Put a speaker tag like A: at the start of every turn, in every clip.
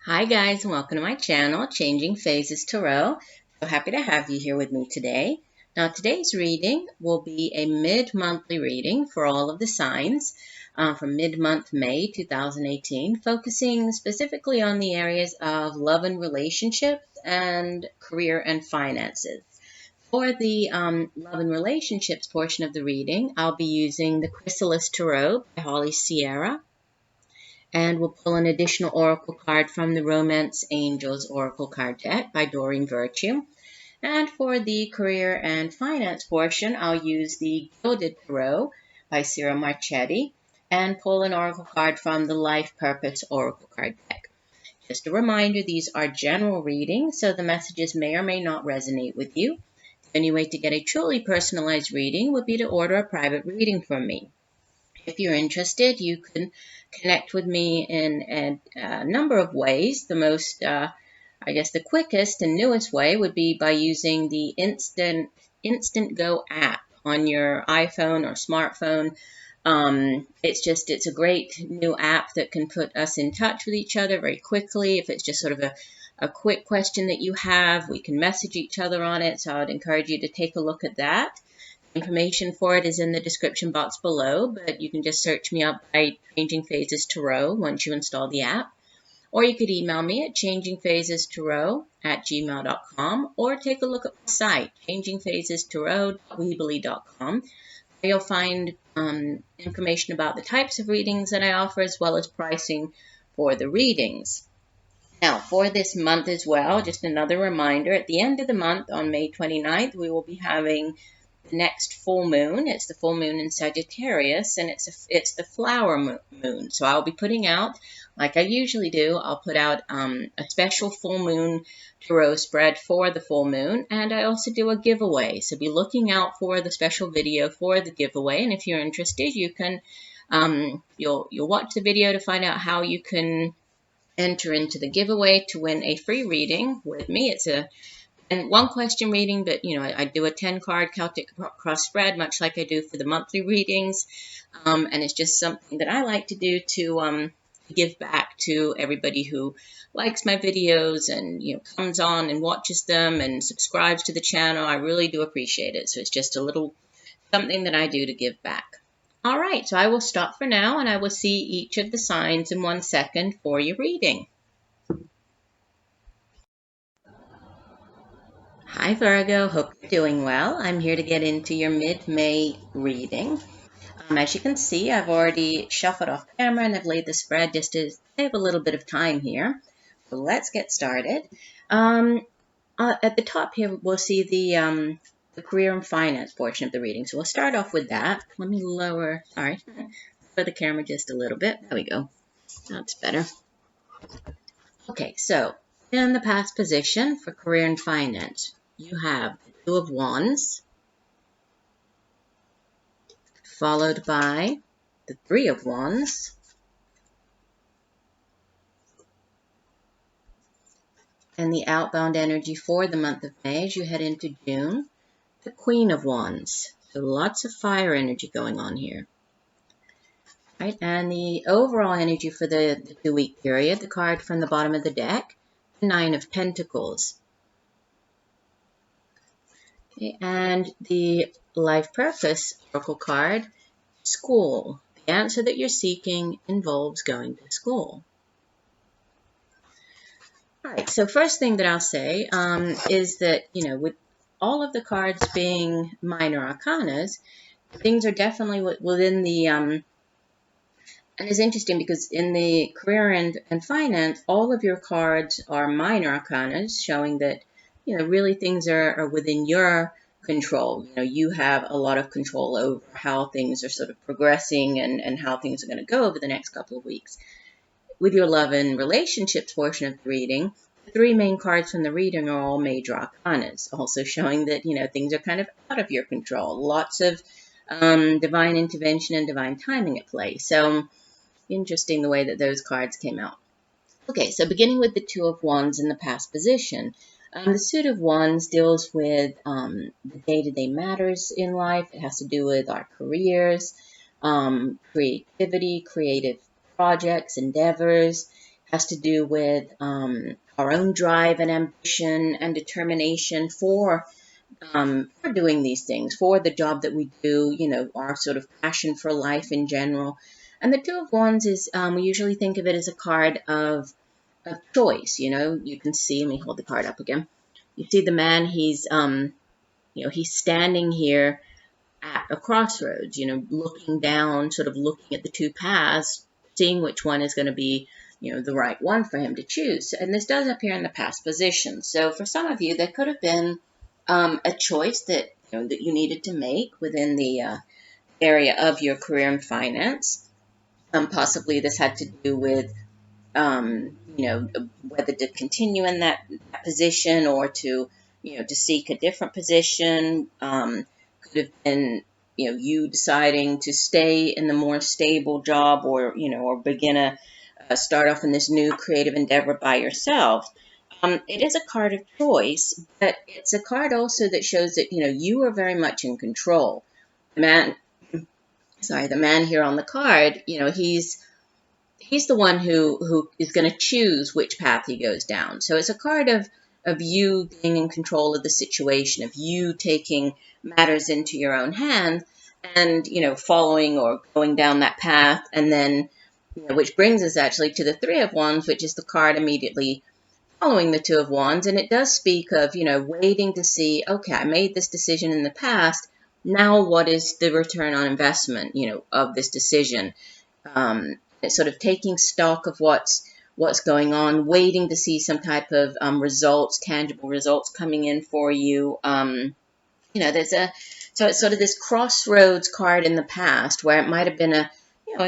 A: Hi guys, and welcome to my channel, Changing Phases Tarot. So happy to have you here with me today. Now today's reading will be a mid-monthly reading for all of the signs from mid-month May 2018, focusing specifically on the areas of love and relationships and career and finances. For the love and relationships portion of the reading, I'll be using the Chrysalis Tarot by Holly Sierra. And we'll pull an additional oracle card from the Romance Angels Oracle card deck by Doreen Virtue. And for the career and finance portion, I'll use the Gilded Tarot by Ciro Marchetti and pull an oracle card from the Life Purpose Oracle card deck. Just a reminder, these are general readings, so the messages may or may not resonate with you. The only way to get a truly personalized reading would be to order a private reading from me. If you're interested, you can connect with me in a number of ways. The most, the quickest and newest way would be by using the INSTANTGO app on your iPhone or smartphone. It's a great new app that can put us in touch with each other very quickly. If it's just sort of a quick question that you have, we can message each other on it. So I would encourage you to take a look at that. Information for it is in the description box below, but you can just search me up by Changing Phases Tarot once you install the app. Or you could email me at changingphasestarot@gmail.com or take a look at my site, changingphasestarot.weebly.com. You'll find information about the types of readings that I offer as well as pricing for the readings. Now, for this month as well, just another reminder, at the end of the month on May 29th, we will be having the next full moon. It's the full moon in Sagittarius, and it's the flower moon. So I'll be putting out, like I usually do, I'll put out a special full moon tarot spread for the full moon, and I also do a giveaway. So be looking out for the special video for the giveaway. And if you're interested, you can you'll watch the video to find out how you can enter into the giveaway to win a free reading with me. It's a one question reading, but I do a 10-card Celtic cross spread, much like I do for the monthly readings. And it's just something that I like to do to give back to everybody who likes my videos and comes on and watches them and subscribes to the channel. I really do appreciate it. So it's just a little something that I do to give back. All right, so I will stop for now, and I will see each of the signs in 1 second for your reading. Hi Virgo, hope you're doing well. I'm here to get into your mid-May reading. As you can see, I've already shuffled off camera and I've laid the spread just to save a little bit of time here. So let's get started. At the top here, we'll see the career and finance portion of the reading. So we'll start off with that. Let me lower the camera just a little bit. There we go. That's better. Okay, so in the past position for career and finance, you have the Two of Wands, followed by the Three of Wands, and the outbound energy for the month of May as you head into June, the Queen of Wands. So lots of fire energy going on here. Right, and the overall energy for the 2-week period, the card from the bottom of the deck, the Nine of Pentacles. Okay, and the Life Purpose Oracle card, School. The answer that you're seeking involves going to school. All right, so first thing that I'll say is that, with all of the cards being minor arcanas, things are definitely within the, and it's interesting because in the career and finance, all of your cards are minor arcanas, showing that, really things are within your control. You have a lot of control over how things are sort of progressing and how things are going to go over the next couple of weeks. With your love and relationships portion of the reading, the 3 main cards from the reading are all major arcanas, also showing that, things are kind of out of your control. Lots of divine intervention and divine timing at play. So interesting the way that those cards came out. Okay, so beginning with the Two of Wands in the past position. The Suit of Wands deals with the day-to-day matters in life. It has to do with our careers, creativity, creative projects, endeavors. has to do with our own drive and ambition and determination for doing these things, for the job that we do, our sort of passion for life in general. And the Two of Wands is, we usually think of it as a card of choice. You can see, let me hold the card up again. You see the man, he's standing here at a crossroads, looking down, sort of looking at the two paths, seeing which one is going to be, the right one for him to choose. And this does appear in the past position. So for some of you, there could have been a choice that that you needed to make within the area of your career and finance. Possibly this had to do with whether to continue in that position or to to seek a different position. Could have been you deciding to stay in the more stable job, or or begin a start off in this new creative endeavor by yourself. It is a card of choice, but it's a card also that shows that you are very much in control. The man here on the card, he's the one who is going to choose which path he goes down. So it's a card of you being in control of the situation, of you taking matters into your own hands and following or going down that path. And then which brings us actually to the Three of Wands, which is the card immediately following the Two of Wands. And it does speak of waiting to see, okay, I made this decision in the past, now what is the return on investment of this decision. It's sort of taking stock of what's going on, waiting to see some type of results, tangible results coming in for you. So it's sort of this crossroads card in the past where it might have been a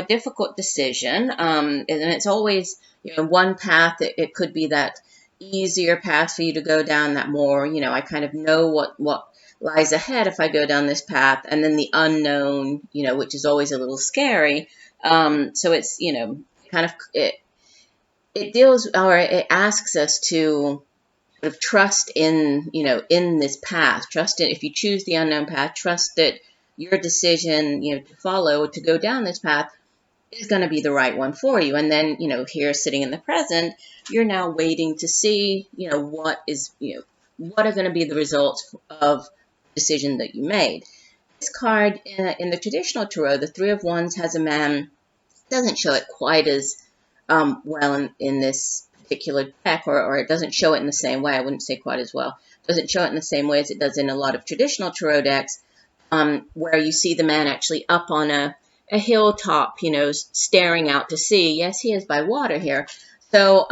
A: difficult decision, and it's always one path. It could be that easier path for you to go down, that more I kind of know what lies ahead if I go down this path, and then the unknown, which is always a little scary. So it's kind of it deals, or it asks us to sort of trust in in this path. Trust it if you choose the unknown path. Trust that your decision to follow, to go down this path, is going to be the right one for you. And then here sitting in the present, you're now waiting to see what are going to be the results of the decision that you made. This card in the traditional tarot, the Three of Wands, has a man. Doesn't show it quite as well in this particular deck, or it doesn't show it in the same way. I wouldn't say quite as well. It doesn't show it in the same way as it does in a lot of traditional tarot decks, where you see the man actually up on a hilltop, staring out to sea. Yes, he is by water here. So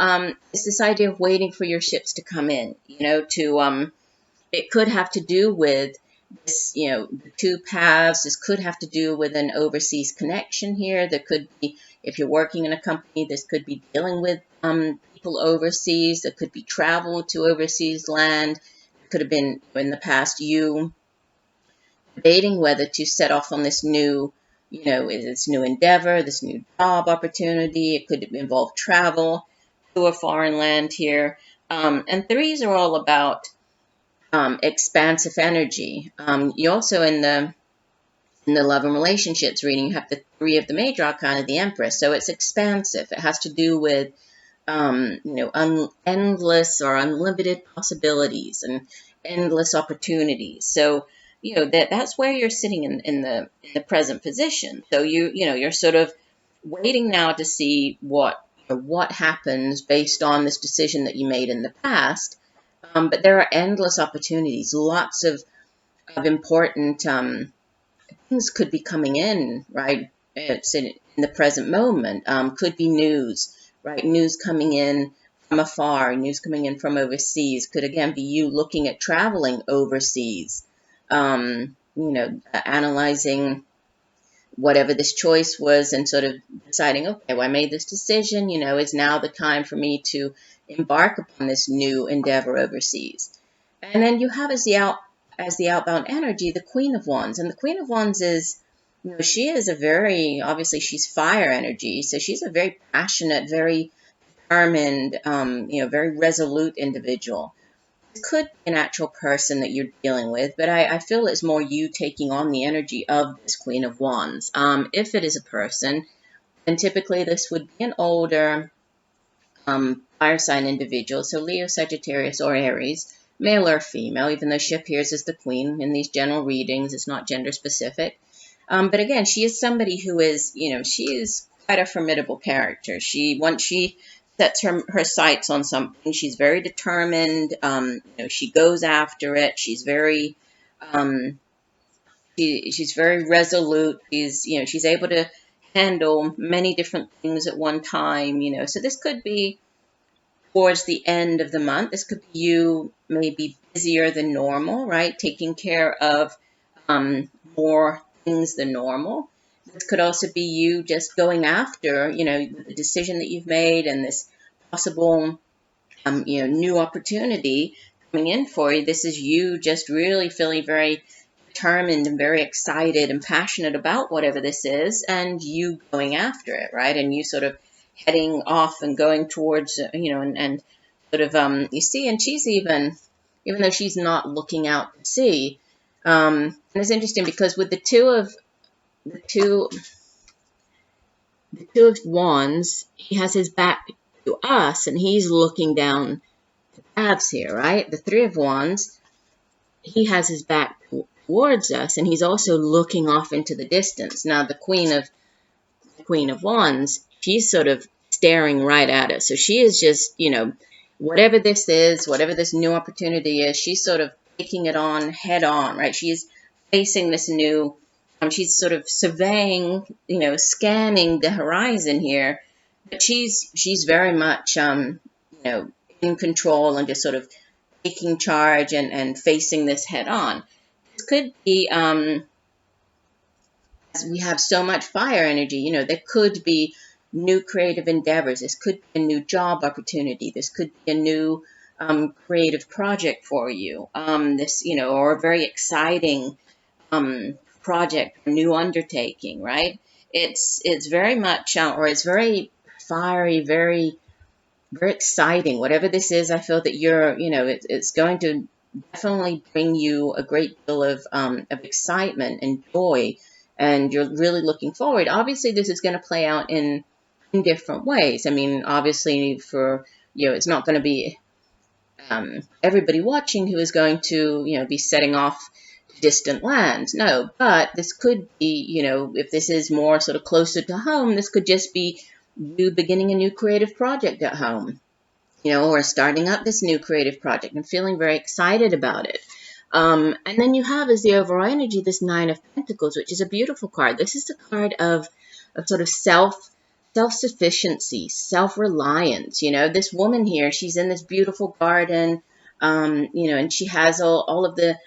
A: it's this idea of waiting for your ships to come in, it could have to do with this, the two paths. This could have to do with an overseas connection here. There could be, if you're working in a company, this could be dealing with people overseas. There could be travel to overseas land. It could have been in the past you debating whether to set off on this new, this new endeavor, this new job opportunity. It could involve travel to a foreign land here. And threes are all about expansive energy. You also in the love and relationships reading, you have the Three of the Major Arcana, the Empress. So it's expansive. It has to do with endless or unlimited possibilities and endless opportunities. So that's where you're sitting in the present position. So you're sort of waiting now to see what happens based on this decision that you made in the past. But there are endless opportunities. Lots of important things could be coming in, right? It's in the present moment. Could be news, right? News coming in from afar, news coming in from overseas. Could again be you looking at traveling overseas, analyzing whatever this choice was and sort of deciding, okay, well, I made this decision, is now the time for me to embark upon this new endeavor overseas. And then you have as the outbound energy, the Queen of Wands. And the Queen of Wands is, she is obviously she's fire energy. So she's a very passionate, very determined, very resolute individual. It could be an actual person that you're dealing with, but I feel it's more you taking on the energy of this Queen of Wands. If it is a person, then typically this would be an older, fire sign individual, so Leo, Sagittarius, or Aries, male or female, even though she appears as the queen in these general readings, it's not gender specific. But again, she is somebody who is, she is quite a formidable character. Once she sets her sights on something, she's very determined. She goes after it. She's very, she's very resolute. She's able to handle many different things at one time. So this could be towards the end of the month. This could be you maybe busier than normal, right? Taking care of more things than normal. This could also be you just going after, the decision that you've made and this possible, new opportunity coming in for you. This is you just really feeling very determined and very excited and passionate about whatever this is, and you going after it, right? And you sort of heading off and going towards, and sort of, you see, and she's even though she's not looking out to sea, and it's interesting because with the two of wands, he has his back to us, and he's looking down the paths here, right? The three of wands, he has his back towards us, and he's also looking off into the distance. Now, the Queen of Wands, she's sort of staring right at us. So she is just, whatever this is, whatever this new opportunity is, she's sort of taking it on head on, right? She's facing this new, she's sort of surveying, scanning the horizon here, but she's very much, in control and just sort of taking charge and facing this head on. This could be, as we have so much fire energy, there could be new creative endeavors. This could be a new job opportunity. This could be a new creative project for you. Or a very exciting project, new undertaking, right? It's very much, or it's very fiery, very, very exciting. Whatever this is, I feel that it's going to definitely bring you a great deal of excitement and joy, and you're really looking forward. Obviously, this is going to play out in different ways. I mean, obviously, it's not going to be everybody watching who is going to, be setting off to distant lands. No, but this could be, if this is more sort of closer to home, this could just be you beginning a new creative project at home, or starting up this new creative project and feeling very excited about it. And then you have as the overall energy this Nine of Pentacles, which is a beautiful card. This is the card of sort of self-sufficiency, self-reliance. This woman here, she's in this beautiful garden, and she has all of the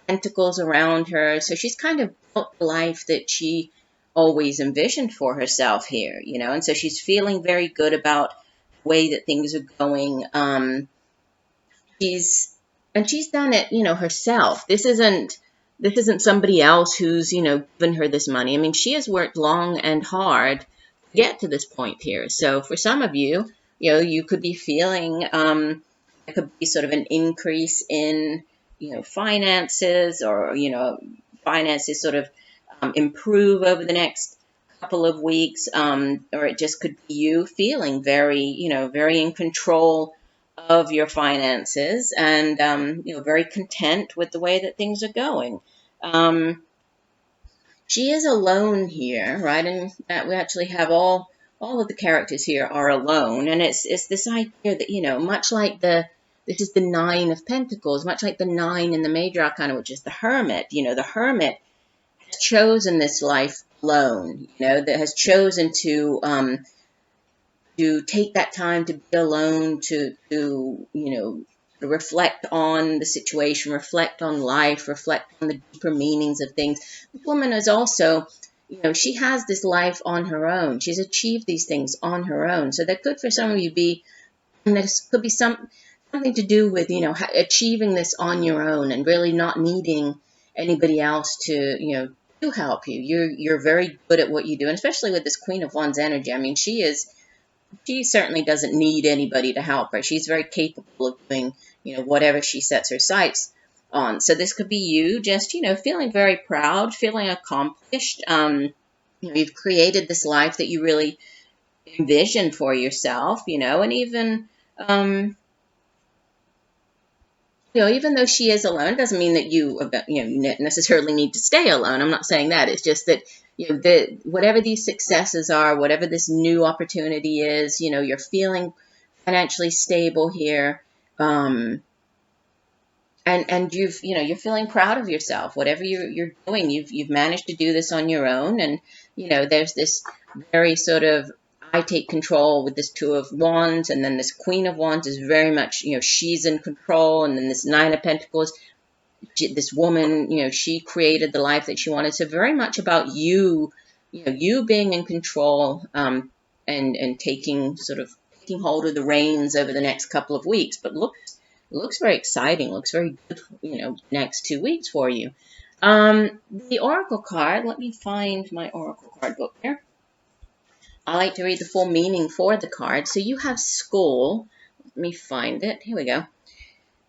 A: pentacles around her. So she's kind of built the life that she always envisioned for herself here, and so she's feeling very good about the way that things are going. She's done it, herself. This isn't somebody else who's, given her this money. I mean, she has worked long and hard to get to this point here. So for some of you, you could be feeling, it could be sort of an increase in, finances, or, finances sort of improve over the next couple of weeks, or it just could be you feeling very, very in control of your finances, and very content with the way that things are going. She is alone here, right? And we actually have all of the characters here are alone, and it's this idea that much like this is the Nine of Pentacles, much like the Nine in the Major Arcana, which is the Hermit. The Hermit has chosen this life alone. That has chosen to take that time to be alone, to reflect on the situation, reflect on life, reflect on the deeper meanings of things. This woman is also, she has this life on her own. She's achieved these things on her own. So that could, for some of you, be, and this could be something to do with, achieving this on your own and really not needing anybody else to help you. You're very good at what you do, and especially with this Queen of Wands energy. I mean, she certainly doesn't need anybody to help her. She's very capable of doing, whatever she sets her sights on. So this could be you just, feeling very proud, feeling accomplished. You've created this life that you really envisioned for yourself, and even, even though she is alone, it doesn't mean that you necessarily need to stay alone. I'm not saying that. It's just that, that whatever these successes are, whatever this new opportunity is, you're feeling financially stable here. And you're feeling proud of yourself. Whatever you're doing, you've managed to do this on your own. And, there's this very sort of, I take control with this Two of Wands, and then this Queen of Wands is very much, she's in control. And then this Nine of Pentacles, this woman, she created the life that she wanted. So very much about you, you being in control, and taking hold of the reins over the next couple of weeks. But looks very exciting. Looks very good, next 2 weeks for you. The Oracle card, let me find my Oracle card book here. I like to read the full meaning for the card. So you have school. Let me find it. Here we go.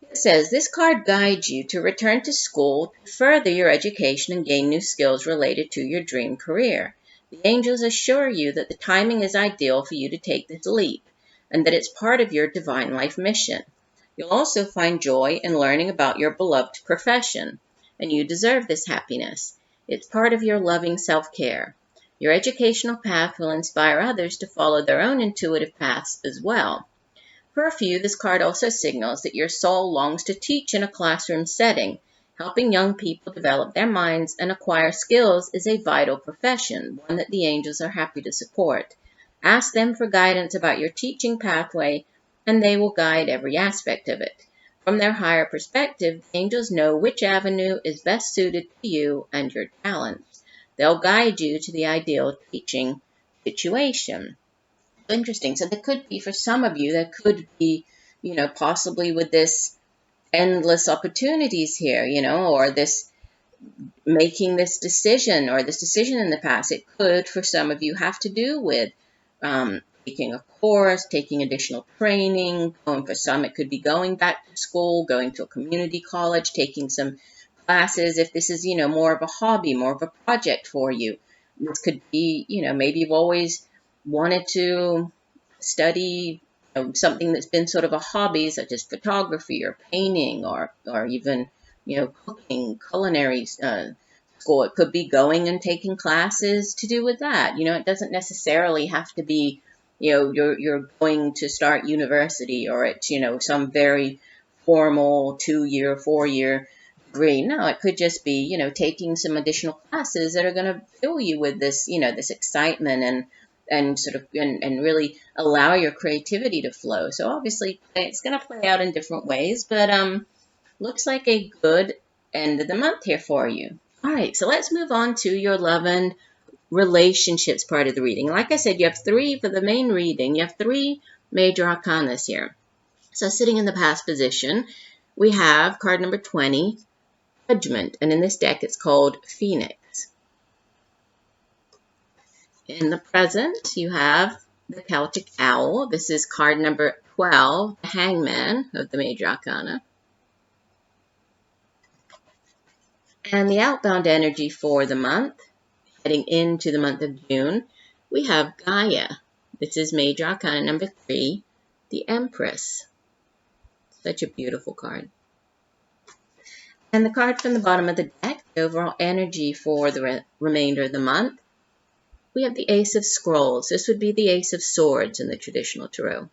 A: It says, this card guides you to return to school to further your education and gain new skills related to your dream career. The angels assure you that the timing is ideal for you to take this leap, and that it's part of your divine life mission. You'll also find joy in learning about your beloved profession, and you deserve this happiness. It's part of your loving self-care. Your educational path will inspire others to follow their own intuitive paths as well. For a few, this card also signals that your soul longs to teach in a classroom setting. Helping young people develop their minds and acquire skills is a vital profession, one that the angels are happy to support. Ask them for guidance about your teaching pathway, and they will guide every aspect of it. From their higher perspective, the angels know which avenue is best suited to you and your talents. They'll guide you to the ideal teaching situation. Interesting. So there could be, for some of you, there could be, possibly with this endless opportunities here, or this making this decision or this decision in the past. It could, for some of you, have to do with taking a course, taking additional training. For some, it could be going back to school, going to a community college, taking some classes. If this is, more of a hobby, more of a project for you, this could be, maybe you've always wanted to study something that's been sort of a hobby, such as photography or painting, or even, cooking, culinary school. It could be going and taking classes to do with that. It doesn't necessarily have to be, you're going to start university, or it's, some very formal 2-year, 4-year degree. No, it could just be, taking some additional classes that are going to fill you with this, this excitement and sort of and really allow your creativity to flow. So obviously it's going to play out in different ways, but looks like a good end of the month here for you. All right, so let's move on to your love and relationships part of the reading. Like I said, you have 3 for the main reading. You have 3 major arcanas here. So sitting in the past position, we have card number 20, Judgment, and in this deck it's called Phoenix. In the present, you have the Celtic Owl. This is card number 12, the Hangman of the major arcana. And the outbound energy for the month, heading into the month of June, we have Gaia. This is major arcana number 3, the Empress. Such a beautiful card. And the card from the bottom of the deck, the overall energy for the remainder of the month, we have the Ace of Scrolls. This would be the Ace of Swords in the traditional tarot.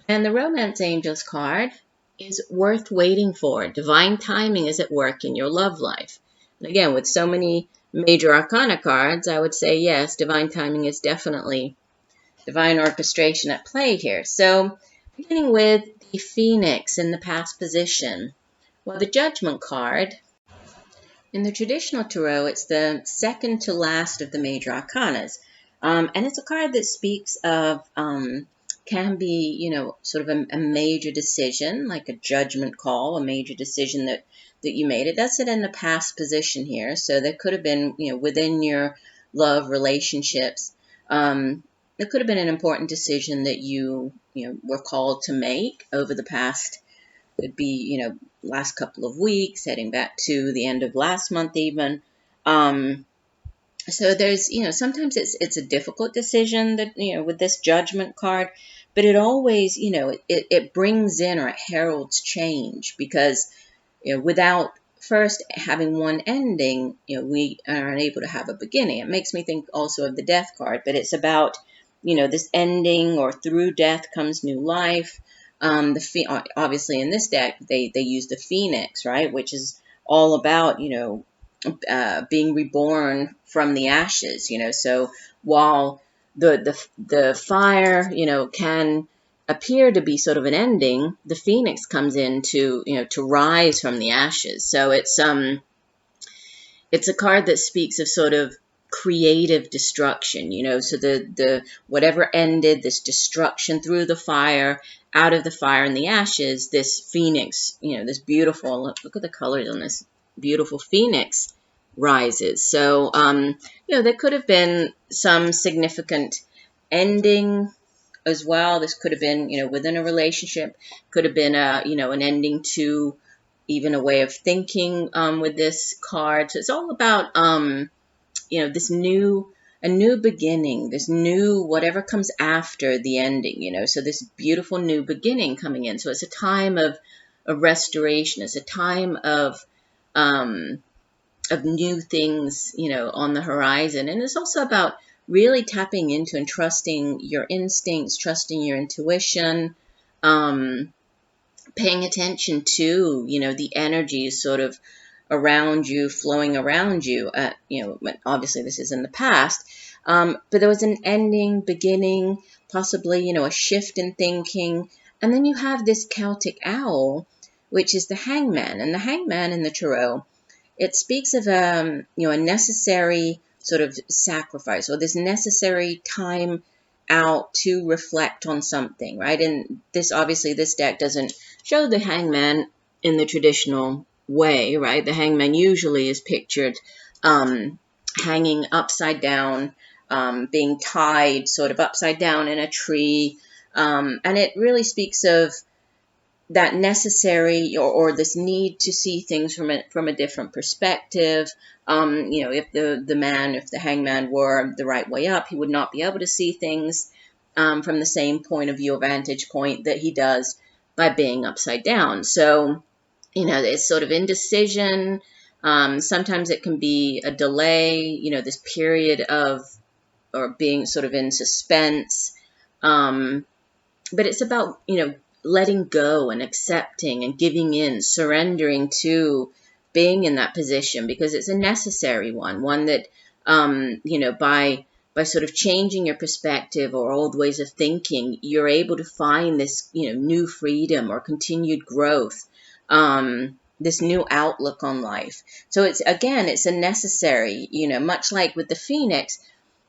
A: And the Romance Angels card is worth waiting for. Divine timing is at work in your love life. And again, with so many major arcana cards, I would say yes, divine timing is definitely divine orchestration at play here. So beginning with the Phoenix in the past position. Well, the Judgment card, in the traditional tarot, it's the second to last of the major arcanas. And it's a card that speaks of, can be, sort of a major decision, like a judgment call, a major decision that you made. It does sit in the past position here. So there could have been, within your love relationships, there could have been an important decision that you were called to make over the past. Could be, last couple of weeks, heading back to the end of last month even. So there's, sometimes it's a difficult decision that, with this Judgment card, but it always, it brings in, or it heralds change, because, without first having one ending, we are unable to have a beginning. It makes me think also of the Death card, but it's about, this ending, or through death comes new life. Obviously in this deck, they use the Phoenix, right, which is all about, being reborn from the ashes, So while the fire, can appear to be sort of an ending, the phoenix comes in to, to rise from the ashes. So it's a card that speaks of sort of creative destruction, So the whatever ended, this destruction through the fire, out of the fire and the ashes, this phoenix, this beautiful, look at the colors on this beautiful phoenix rises. So there could have been some significant ending as well. This could have been, within a relationship, could have been an ending to even a way of thinking, with this card. So it's all about, this a new beginning, this new, whatever comes after the ending, So this beautiful new beginning coming in. So it's a time of restoration. It's a time of new things, on the horizon. And it's also about really tapping into and trusting your instincts, trusting your intuition, paying attention to, the energies sort of around you, flowing around you. Obviously this is in the past, but there was an ending, beginning, possibly, a shift in thinking. And then you have this Celtic owl, which is the hangman. And the hangman in the tarot, it speaks of, a necessary sort of sacrifice, or this necessary time out to reflect on something, right? And this, obviously, this deck doesn't show the hangman in the traditional way, right? The hangman usually is pictured hanging upside down, being tied sort of upside down in a tree. And it really speaks of that necessary, or this need to see things from a different perspective. If if the hangman were the right way up, he would not be able to see things from the same point of view or vantage point that he does by being upside down. So, it's sort of indecision. Sometimes it can be a delay, this period of, or being sort of in suspense. But it's about, letting go and accepting and giving in, surrendering to being in that position, because it's a necessary one that, by sort of changing your perspective or old ways of thinking, you're able to find this, new freedom or continued growth, this new outlook on life. So it's a necessary, much like with the phoenix,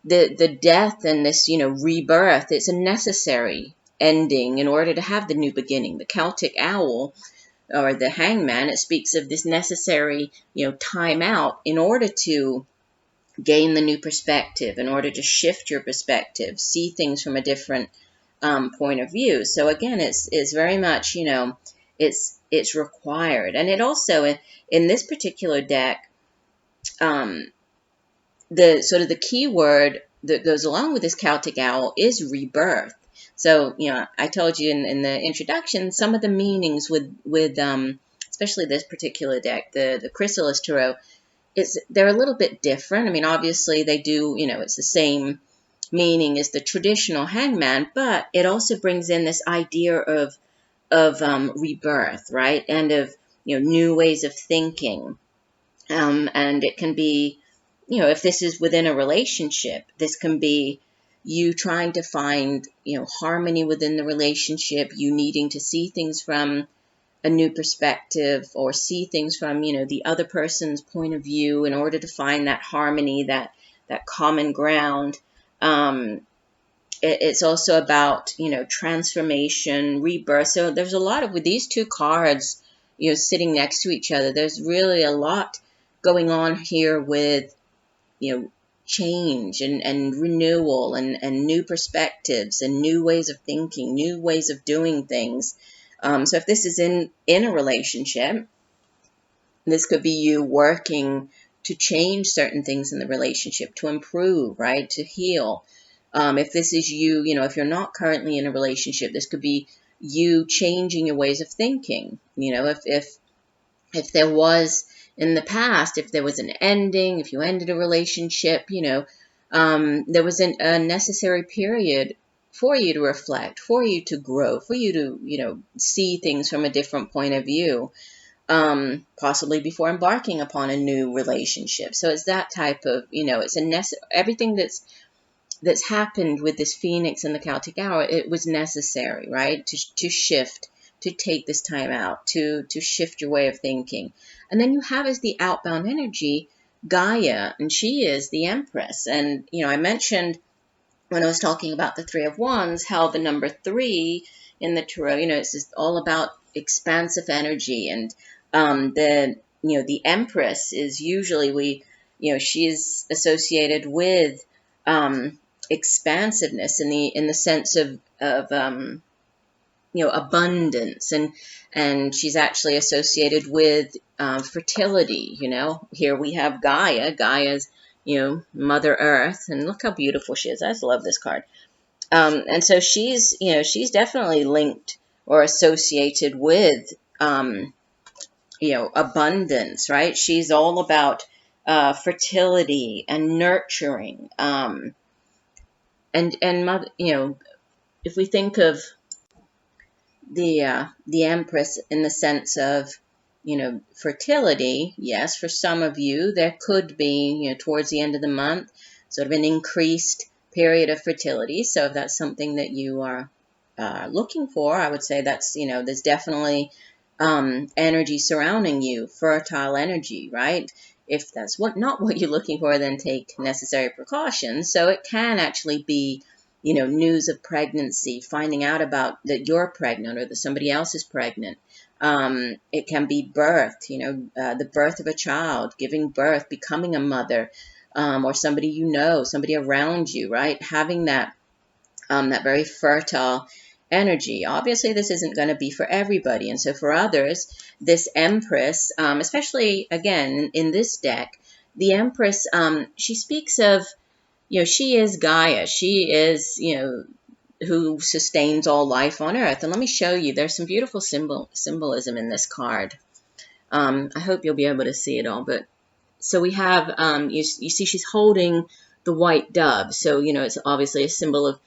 A: the death and this, rebirth, it's a necessary ending in order to have the new beginning. The Celtic owl, or the hangman, it speaks of this necessary, time out in order to gain the new perspective, in order to shift your perspective, see things from a different point of view. So again, it's very much, it's required. And it also, in this particular deck, the sort of the key word that goes along with this Celtic owl is rebirth. So, I told you in the introduction, some of the meanings with especially this particular deck, the Chrysalis tarot, they're a little bit different. I mean, obviously they do, it's the same meaning as the traditional hangman, but it also brings in this idea of rebirth, right? And of, new ways of thinking. And it can be, if this is within a relationship, this can be you trying to find, harmony within the relationship, you needing to see things from a new perspective, or see things from, the other person's point of view in order to find that harmony, that common ground. It's also about, transformation, rebirth. So there's a lot with these two cards, sitting next to each other. There's really a lot going on here with, change and renewal and new perspectives and new ways of thinking, new ways of doing things. So if this is in a relationship, this could be you working to change certain things in the relationship, to improve, right? To heal. If this is you, if you're not currently in a relationship, this could be you changing your ways of thinking. If there was in the past, if there was an ending, if you ended a relationship, there was a necessary period for you to reflect, for you to grow, for you to, see things from a different point of view, possibly before embarking upon a new relationship. So it's that type of, it's everything that's happened with this Phoenix and the Celtic Hour. It was necessary, right? To shift, to take this time out, to shift your way of thinking. And then you have as the outbound energy, Gaia, and she is the Empress. And, I mentioned when I was talking about the Three of Wands, how the number 3 in the Tarot, it's just all about expansive energy. And the Empress is usually she is associated with expansiveness in the sense of abundance, and she's actually associated with fertility. Here we have Gaia's Mother Earth, and look how beautiful she is. I just love this card. And so she's definitely linked or associated with abundance, right? She's all about fertility and nurturing, and mother, if we think of the Empress in the sense of fertility, yes, for some of you there could be towards the end of the month sort of an increased period of fertility. So if that's something that you are looking for, I would say that's there's definitely energy surrounding you, fertile energy, right? If that's not what you're looking for, then take necessary precautions. So it can actually be news of pregnancy, finding out about that you're pregnant or that somebody else is pregnant. It can be birth, the birth of a child, giving birth, becoming a mother, or somebody somebody around you, right? Having that very fertile energy. Obviously, this isn't going to be for everybody. And so for others, this Empress, especially, again, in this deck, the Empress, she speaks of, she is Gaia. She is, who sustains all life on Earth. And let me show you, there's some beautiful symbolism in this card. I hope you'll be able to see it all. But so we have, you see she's holding the white dove. So, it's obviously a symbol of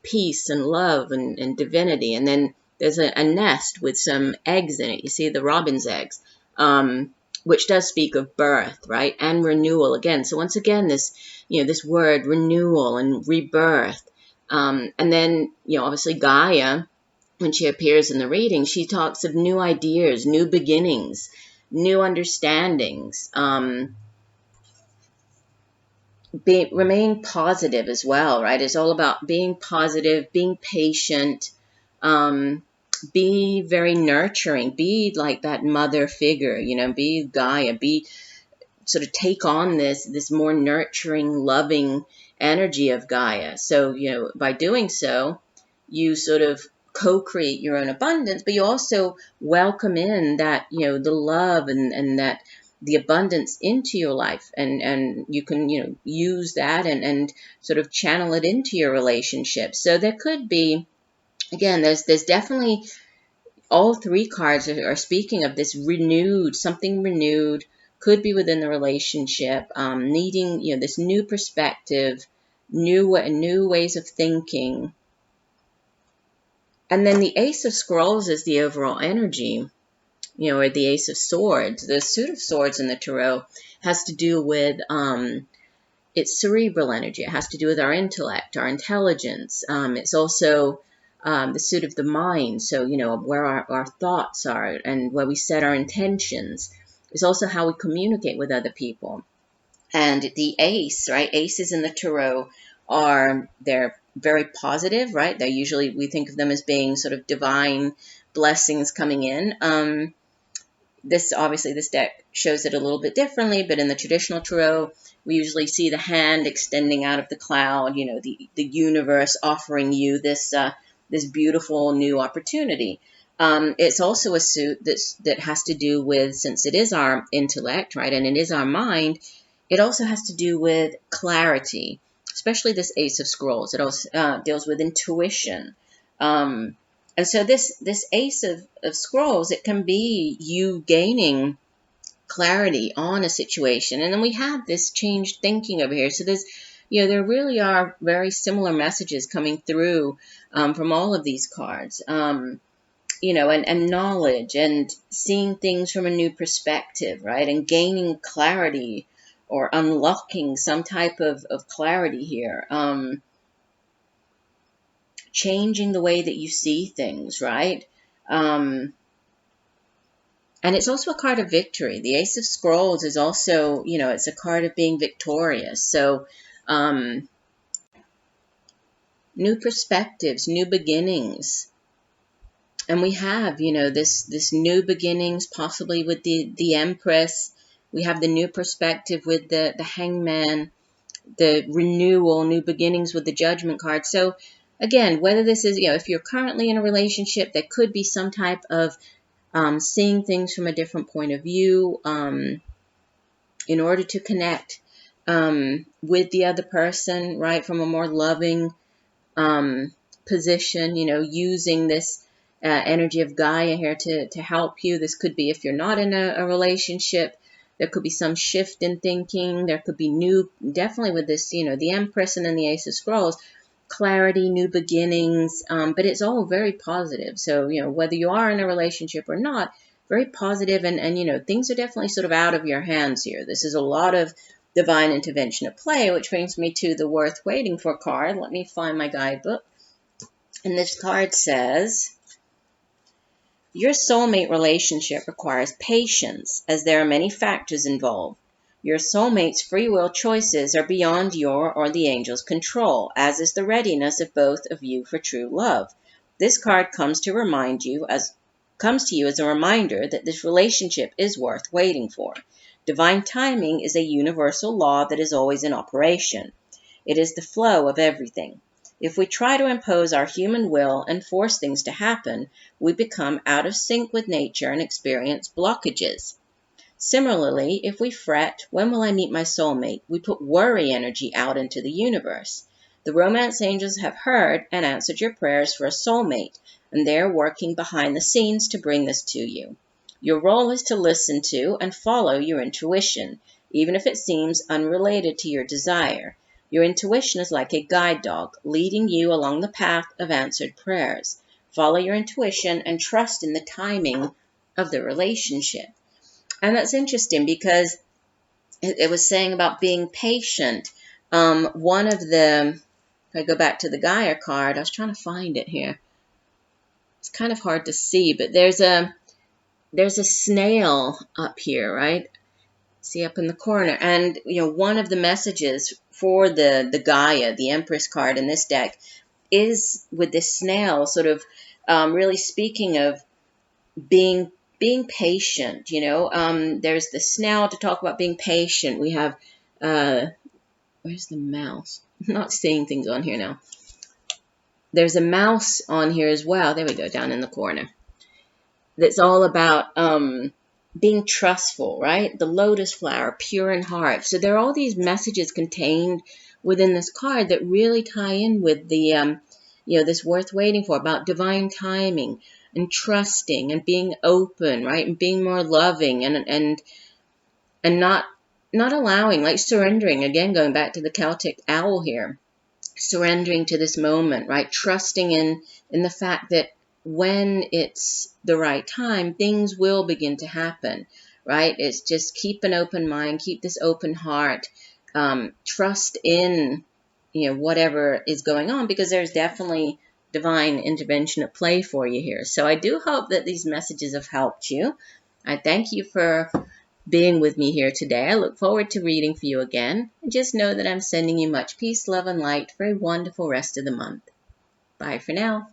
A: peace and love and divinity. And then there's a nest with some eggs in it. You see the robin's eggs, which does speak of birth, right? And renewal again. So once again, this word renewal and rebirth. And then, obviously Gaia, when she appears in the reading, she talks of new ideas, new beginnings, new understandings. Remain positive as well, right? It's all about being positive, being patient, be very nurturing, be like that mother figure, be Gaia, sort of take on this more nurturing, loving energy of Gaia. So, by doing so, you sort of co-create your own abundance, but you also welcome in that, the love and that the abundance into your life, and you can use that and sort of channel it into your relationship. So there could be, again, there's definitely, all 3 cards are speaking of this renewed, something renewed, could be within the relationship, needing this new perspective, new ways of thinking. And then the Ace of Scrolls is the overall energy, or the Ace of Swords. The Suit of Swords in the Tarot has to do with it's cerebral energy. It has to do with our intellect, our intelligence. It's also the suit of the mind, so where our thoughts are and where we set our intentions. It's also how we communicate with other people. And the Ace, right? Aces in the Tarot they're very positive, right? They're usually, we think of them as being sort of divine blessings coming in. This deck shows it a little bit differently, but in the traditional Tarot, we usually see the hand extending out of the cloud, the universe offering you this beautiful new opportunity. It's also a suit that has to do with, since it is our intellect, right, and it is our mind, It also has to do with clarity, especially this Ace of Scrolls. It also deals with intuition. And so this Ace of Scrolls, it can be you gaining clarity on a situation. And then we have this changed thinking over here. So there's, there really are very similar messages coming through from all of these cards. And knowledge and seeing things from a new perspective, right? And gaining clarity or unlocking some type of clarity here. Changing the way that you see things, right? And it's also a card of victory. The Ace of Scrolls is also, it's a card of being victorious. So, new perspectives, new beginnings. And we have, this new beginnings, possibly with the Empress. We have the new perspective with the Hangman, the renewal, new beginnings with the Judgment card. So, again, whether this is, if you're currently in a relationship, there could be some type of seeing things from a different point of view in order to connect with the other person, right, from a more loving position, using this energy of Gaia here to help you. This could be if you're not in a relationship. There could be some shift in thinking. There could be new, definitely with this, the Empress and then the Ace of Scrolls, clarity, new beginnings, but it's all very positive. So, whether you are in a relationship or not, very positive, and things are definitely sort of out of your hands here. This is a lot of divine intervention at play, which brings me to the Worth Waiting For card. Let me find my guidebook. And this card says, your soulmate relationship requires patience, as there are many factors involved. Your soulmate's free will choices are beyond your or the angel's control, as is the readiness of both of you for true love. This card comes to you as a reminder that this relationship is worth waiting for. Divine timing is a universal law that is always in operation. It is the flow of everything. If we try to impose our human will and force things to happen, we become out of sync with nature and experience blockages. Similarly, if we fret, when will I meet my soulmate? We put worry energy out into the universe. The romance angels have heard and answered your prayers for a soulmate, and they are working behind the scenes to bring this to you. Your role is to listen to and follow your intuition, even if it seems unrelated to your desire. Your intuition is like a guide dog, leading you along the path of answered prayers. Follow your intuition and trust in the timing of the relationship. And that's interesting because it was saying about being patient. One of the, if I go back to the Gaia card, I was trying to find it here. It's kind of hard to see, but there's a snail up here, right? See up in the corner. And, one of the messages for the Gaia, the Empress card in this deck, is with this snail sort of really speaking of being patient, there's the snail to talk about being patient. We have, where's the mouse? I'm not seeing things on here now. There's a mouse on here as well. There we go, down in the corner. That's all about being trustful, right? The lotus flower, pure in heart. So there are all these messages contained within this card that really tie in with the, this worth waiting for, about divine timing and trusting and being open, right? And being more loving and not allowing, like surrendering, again, going back to the Celtic owl here, surrendering to this moment, right? Trusting in the fact that when it's the right time, things will begin to happen, right? It's just keep an open mind, keep this open heart, trust in, whatever is going on, because there's definitely divine intervention at play for you here. So I do hope that these messages have helped you. I thank you for being with me here today. I look forward to reading for you again. And just know that I'm sending you much peace, love, and light for a wonderful rest of the month. Bye for now.